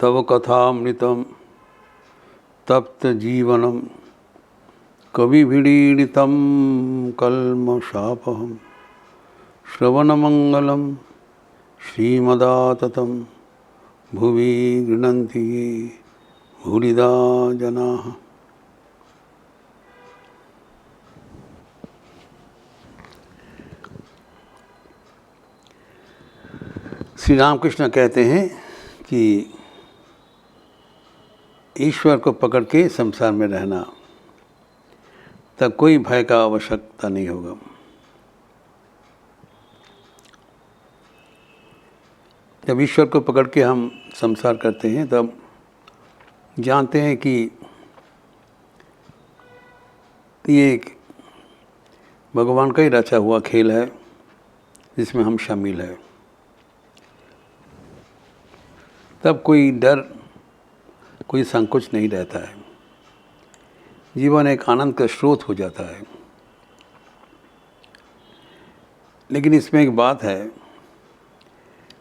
तव कथामृतं तप्तजीवनं कविभिडीडितं कल्मषापहं श्रवणमंगलं श्रीमदाततं भुवि गृह्णन्ति ये भूरिदा जनाः। श्री रामकृष्ण कहते हैं कि ईश्वर को पकड़ के संसार में रहना, तब कोई भय का आवश्यकता नहीं होगा। जब ईश्वर को पकड़ के हम संसार करते हैं तब जानते हैं कि ये एक भगवान का ही रचा हुआ खेल है जिसमें हम शामिल हैं। तब कोई डर, कोई संकोच नहीं रहता है। जीवन एक आनंद का स्रोत हो जाता है। लेकिन इसमें एक बात है,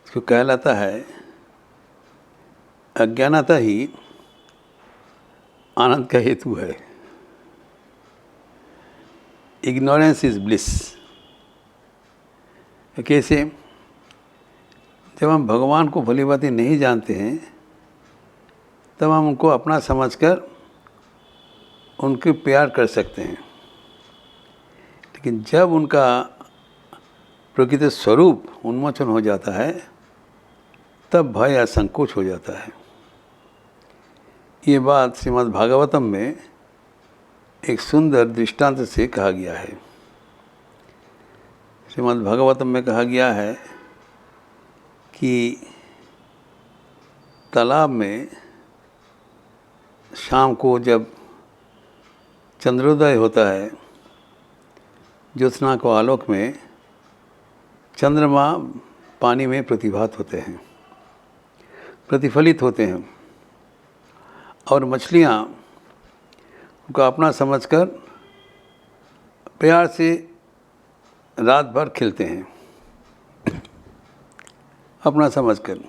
इसको कहलाता है अज्ञानता ही आनंद का हेतु है। Ignorance is bliss. कैसे? जब हम भगवान को भली भांति नहीं जानते हैं तब हम उनको अपना समझकर उनके प्यार कर सकते हैं। लेकिन जब उनका प्रकृति स्वरूप उन्मोचन हो जाता है तब भय या संकोच हो जाता है। ये बात श्रीमद् भागवतम में एक सुंदर दृष्टांत से कहा गया है। श्रीमद् भागवतम में कहा गया है कि तालाब में शाम को जब चंद्रोदय होता है, ज्योत्सना को आलोक में चंद्रमा पानी में प्रतिभात होते हैं, प्रतिफलित होते हैं, और मछलियाँ उनको अपना समझकर प्यार से रात भर खिलते हैं, अपना समझकर।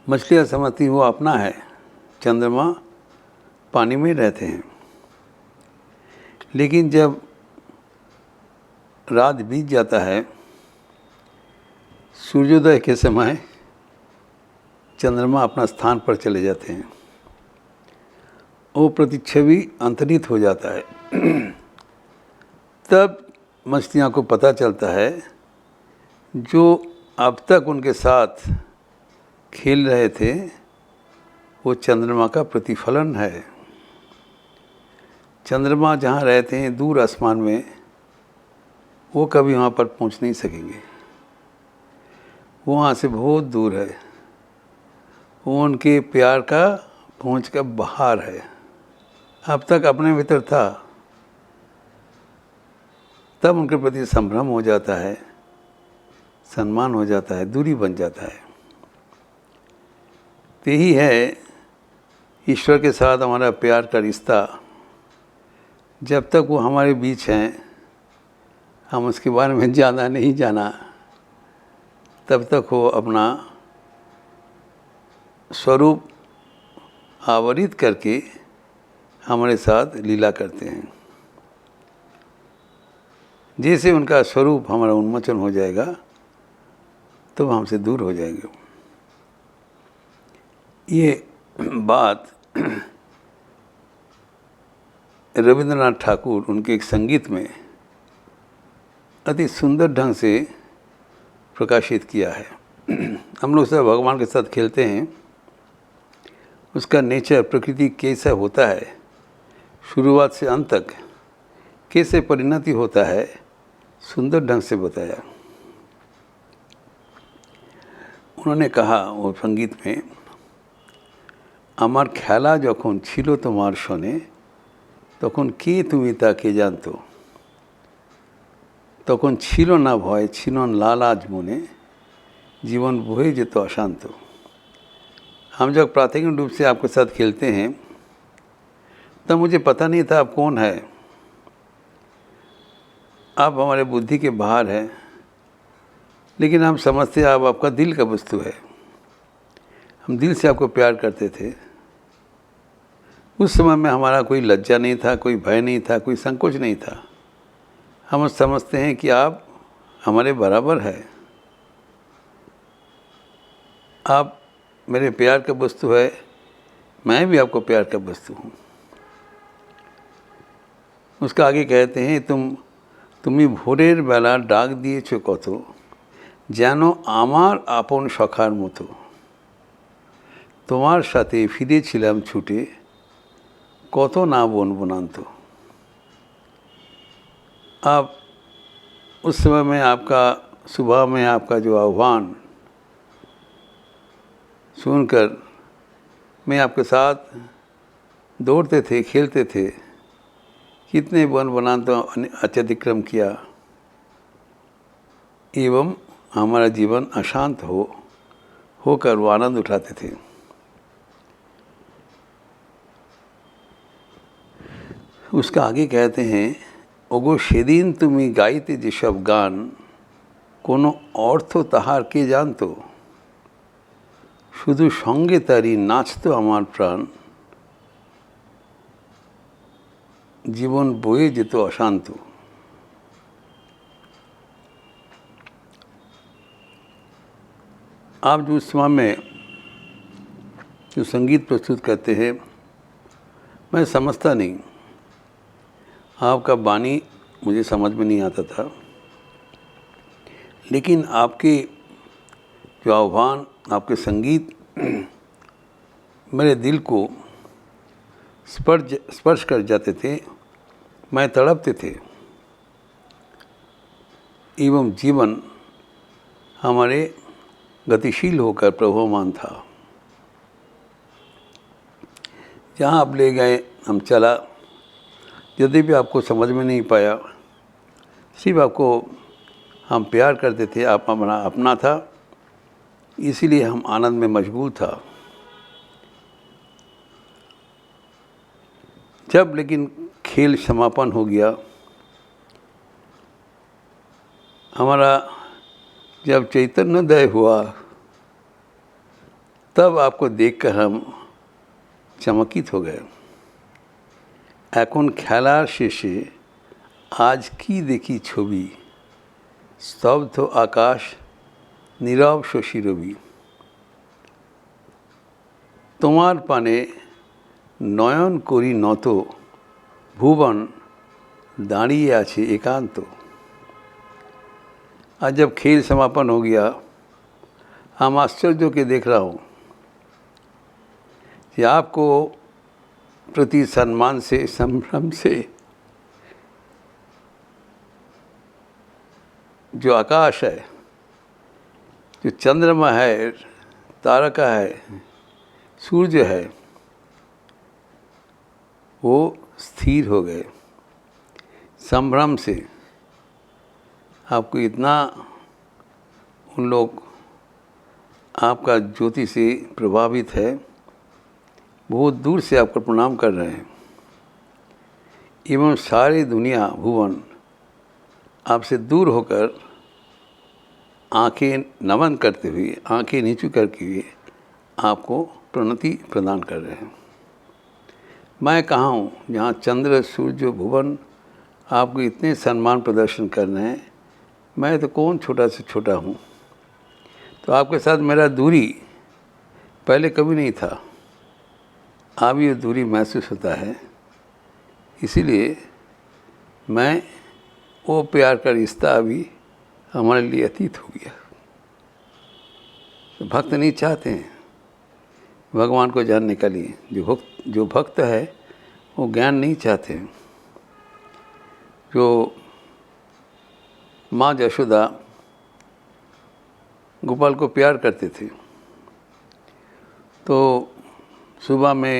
मछलियाँ समझती वो अपना है, चंद्रमा पानी में रहते हैं। लेकिन जब रात बीत जाता है, सूर्योदय के समय चंद्रमा अपना स्थान पर चले जाते हैं, वो प्रतिच्छवि अंतरित हो जाता है। तब मछलियों को पता चलता है जो अब तक उनके साथ खेल रहे थे वो चंद्रमा का प्रतिफलन है। चंद्रमा जहाँ रहते हैं दूर आसमान में, वो कभी वहाँ पर पहुँच नहीं सकेंगे। वो वहाँ से बहुत दूर है। वो उनके प्यार का पहुँच का बाहर है। अब तक अपने भीतर था, तब उनके प्रति संभ्रम हो जाता है, सम्मान हो जाता है, दूरी बन जाता है। तो यही है ईश्वर के साथ हमारा प्यार का रिश्ता। जब तक वो हमारे बीच हैं, हम उसके बारे में ज़्यादा नहीं जाना, तब तक वो अपना स्वरूप आवरित करके हमारे साथ लीला करते हैं। जैसे उनका स्वरूप हमारा उन्मोचन हो जाएगा तो तो हमसे दूर हो जाएंगे। ये बात रविंद्रनाथ ठाकुर उनके एक संगीत में अति सुंदर ढंग से प्रकाशित किया है। हम लोग सब भगवान के साथ खेलते हैं, उसका नेचर प्रकृति कैसा होता है, शुरुआत से अंत तक कैसे परिणति होता है, सुंदर ढंग से बताया। उन्होंने कहा वो संगीत में, আমার খেলা যখন ছিল তোমার শোনে তখন কি তুমি তাকে জানতো, তখন ছিল না ভয়, ছিল না লালাজ মনে, जीवन বয়ে যেত अशांत। हम जब प्राथमिक रूप से आपके साथ खेलते हैं तब मुझे पता नहीं था आप कौन है, आप हमारे बुद्धि के बाहर हैं, लेकिन हम समझते आप आपका दिल का वस्तु है। हम दिल से आपको प्यार करते थे। उस समय में हमारा कोई लज्जा नहीं था, कोई भय नहीं था, कोई संकोच नहीं था। हम समझते हैं कि आप हमारे बराबर है, आप मेरे प्यार का वस्तु है, मैं भी आपको प्यार का वस्तु हूँ। उसका आगे कहते हैं, তুমি ভোরের বেলা ডাক দিয়েছ কত, যেন আমার আপন সখার মতো, তোমার সাথে ফিরেছিলাম ছুটে, কত না বন বনান্ত। आप उस समय में आपका सुबह में आपका जो आह्वान सुनकर मैं आपके साथ दौड़ते थे, खेलते थे, कितने वन वनांतों अत्यतिक्रम किया एवं हमारा जीवन अशांत होकर वो आनंद उठाते थे। उसका आगे कहते हैं, ওগো সেদিন তুমি গাইতে যেসব গান, কোনো অর্থ তাহার কে জানতো, শুধু সঙ্গে তারই নাচতো আমার প্রাণ, জীবন বয়ে যেত অশান্ত। आप जो उस समय में जो संगीत प्रस्तुत करते हैं, मैं समझता नहीं, आपका वाणी मुझे समझ में नहीं आता था, लेकिन आपके जो आह्वान, आपके संगीत मेरे दिल को स्पर्श कर जाते थे, मैं तड़पते थे एवं जीवन हमारे गतिशील होकर प्रवहमान था। जहाँ आप ले गए हम चला, यदि भी आपको समझ में नहीं पाया, सिर्फ आपको हम प्यार करते थे, आप हमारा अपना था, इसीलिए हम आनंद में मशगूल था। जब लेकिन खेल समापन हो गया, हमारा जब चैतन्योदय हुआ, तब आपको देखकर हम चमकित हो गए। এখন খেলার শেষে আজ কি দেখি ছবি, স্তব্ধ আকাশ নীরব শশী রবি, তোমার পানে নয়ন করি নত, ভুবন दाঁড়িয়ে আছে एकांत। आज जब खेल समापन हो गया, हम आश्चर्य के देख रहा हूँ कि आपको प्रति सम्मान से, संभ्रम से जो आकाश है, जो चंद्रमा है, तारका है, सूर्य है, वो स्थिर हो गए। संभ्रम से आपको इतना उन लोग आपका ज्योति से प्रभावित है, बहुत दूर से आपको प्रणाम कर रहे हैं एवं सारी दुनिया भुवन आपसे दूर होकर आंखें नमन करते हुए, आंखें नीचू करके हुए आपको प्रणति प्रदान कर रहे हैं। मैं कहाँ हूँ जहाँ चंद्र सूर्य भुवन आपको इतने सम्मान प्रदर्शन कर रहे हैं, मैं तो कौन छोटा से छोटा हूँ। तो आपके साथ मेरा दूरी पहले कभी नहीं था, अब ये दूरी महसूस होता है, इसीलिए मैं वो प्यार का रिश्ता अभी हमारे लिए अतीत हो गया। तो भक्त नहीं चाहते हैं भगवान को जानने के लिए, जो भक्त है वो ज्ञान नहीं चाहते हैं। जो माँ यशोदा गोपाल को प्यार करते थे, तो सुबह में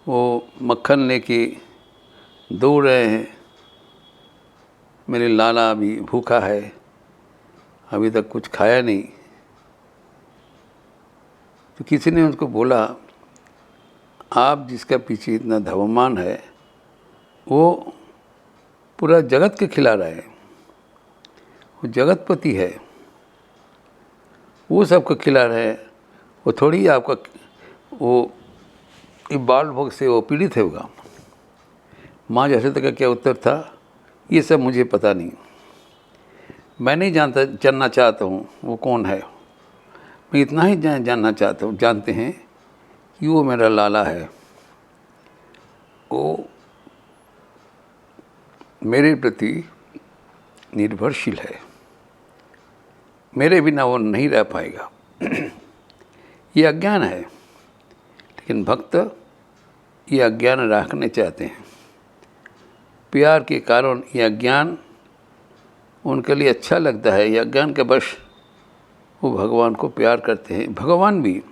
वो मक्खन लेके दौड़ रहे हैं, मेरे लाला अभी भूखा है, अभी तक कुछ खाया नहीं। तो किसी ने उसको बोला, आप जिसका पीछे इतना धवमान है, वो पूरा जगत के खिला रहा है, वो जगतपति है, वो सबको खिला रहा है, वो थोड़ी आपका वो बाल भोग से वो पीड़ित है होगा। माँ यशोदा का क्या उत्तर था, ये सब मुझे पता नहीं, मैं नहीं जानना चाहता हूँ वो कौन है। मैं इतना ही जानना चाहता हूँ, जानते हैं कि वो मेरा लाला है, वो मेरे प्रति निर्भरशील है, मेरे बिना वो नहीं रह पाएगा। ये अज्ञान है, लेकिन भक्त ये अज्ञान रखने चाहते हैं। प्यार के कारण ये अज्ञान उनके लिए अच्छा लगता है। ये अज्ञान के वश वो भगवान को प्यार करते हैं। भगवान भी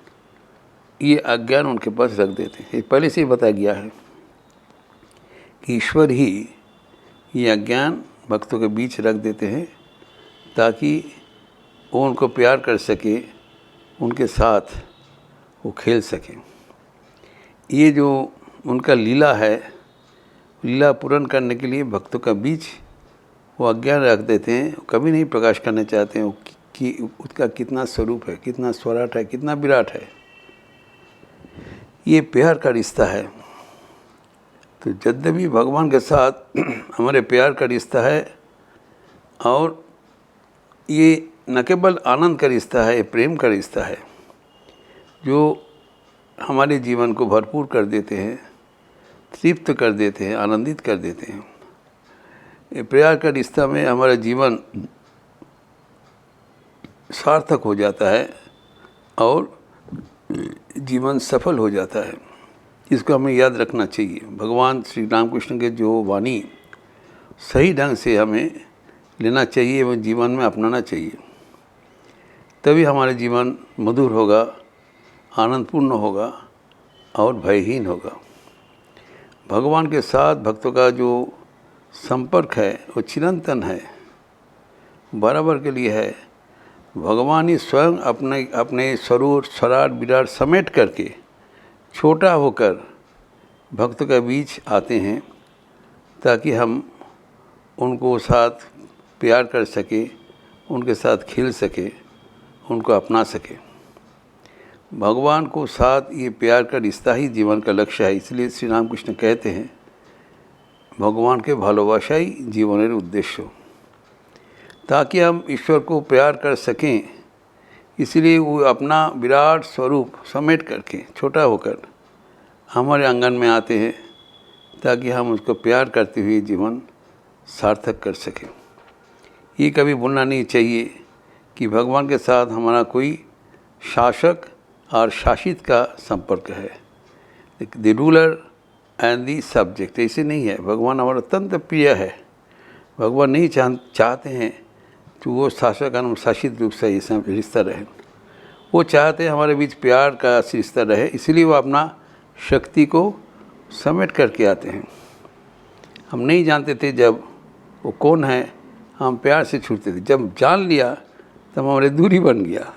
ये अज्ञान उनके पास रख देते हैं। ये पहले से ही बताया गया है कि ईश्वर ही ये अज्ञान भक्तों के बीच रख देते हैं ताकि वो उनको प्यार कर सके, उनके साथ वो खेल सकें। ये जो उनका लीला है, लीला पूर्ण करने के लिए भक्तों का बीच वो अज्ञान रख देते हैं। कभी नहीं प्रकाश करना चाहते हैं कि उसका कितना स्वरूप है, कितना स्वराट है, कितना विराट है। ये प्यार का रिश्ता है। तो यद्यपि भगवान के साथ हमारे प्यार का रिश्ता है और ये न केवल आनंद का रिश्ता है, प्रेम का रिश्ता है जो हमारे जीवन को भरपूर कर देते हैं, तृप्त कर देते हैं, आनंदित कर देते हैं। ये प्यार का रिश्ता में हमारा जीवन सार्थक हो जाता है और जीवन सफल हो जाता है। इसको हमें याद रखना चाहिए। भगवान श्री रामकृष्ण के जो वाणी सही ढंग से हमें लेना चाहिए एवं जीवन में अपनाना चाहिए, तभी हमारा जीवन मधुर होगा, आनंदपूर्ण होगा और भयहीन होगा। भगवान के साथ भक्तों का जो संपर्क है वो चिरंतन है, बराबर के लिए है। भगवान ही स्वयं अपने स्वरूप स्वराट विराट समेट करके छोटा होकर भक्तों के बीच आते हैं ताकि हम उनको साथ प्यार कर सके, उनके साथ खेल सके, उनको अपना सके। भगवान को साथ ये प्यार का रिश्ता ही जीवन का लक्ष्य है। इसलिए श्री रामकृष्ण कहते हैं भगवान के भालोबासाई जीवनेर उद्देश्य, ताकि हम ईश्वर को प्यार कर सकें। इसलिए वो अपना विराट स्वरूप समेट करके छोटा होकर हमारे आंगन में आते हैं ताकि हम उसको प्यार करते हुए जीवन सार्थक कर सकें। ये कभी भूलना नहीं चाहिए कि भगवान के साथ हमारा कोई शासक और शासित का संपर्क है। The ruler and the subject ऐसे नहीं है। भगवान हमारा अत्यंत प्रिय है। भगवान नहीं चाहते हैं कि वो शासक और शासित रूप से ऐसा रिश्ता रहे। वो चाहते हैं हमारे बीच प्यार का रिश्ता रहे, इसलिए वो अपना शक्ति को समेट करके आते हैं। हम नहीं जानते थे जब वो कौन है, हम प्यार से छूटते थे। जब जान लिया तब हमारी दूरी बन गया।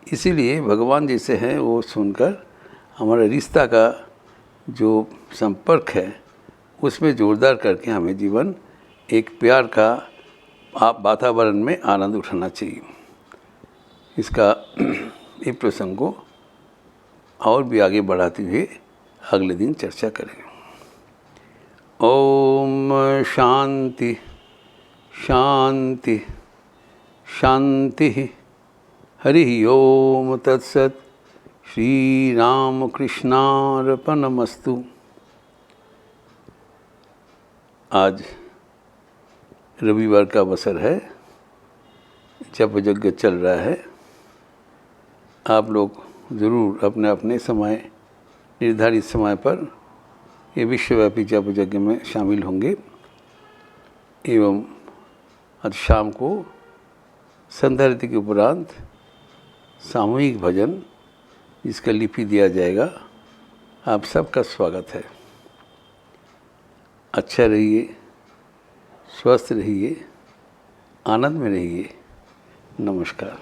इसीलिए भगवान जैसे हैं वो सुनकर हमारा रिश्ता का जो संपर्क है उसमें जोरदार करके हमें जीवन एक प्यार का वातावरण में आनंद उठाना चाहिए। इसका इस प्रसंग को और भी आगे बढ़ाते हुए अगले दिन चर्चा करेंगे। ओम शांति शांति शांति। हरि ओम तत्सत। श्री राम कृष्णार्पणमस्तु। आज रविवार का अवसर है, जप यज्ञ चल रहा है। आप लोग ज़रूर अपने अपने समय, निर्धारित समय पर ये विश्वव्यापी जप यज्ञ में शामिल होंगे। एवं आज शाम को संध्या आरती के उपरांत सामूहिक भजन, इसका लिपि दिया जाएगा। आप सबका स्वागत है। अच्छा रहिए, स्वस्थ रहिए, आनंद में रहिए। नमस्कार।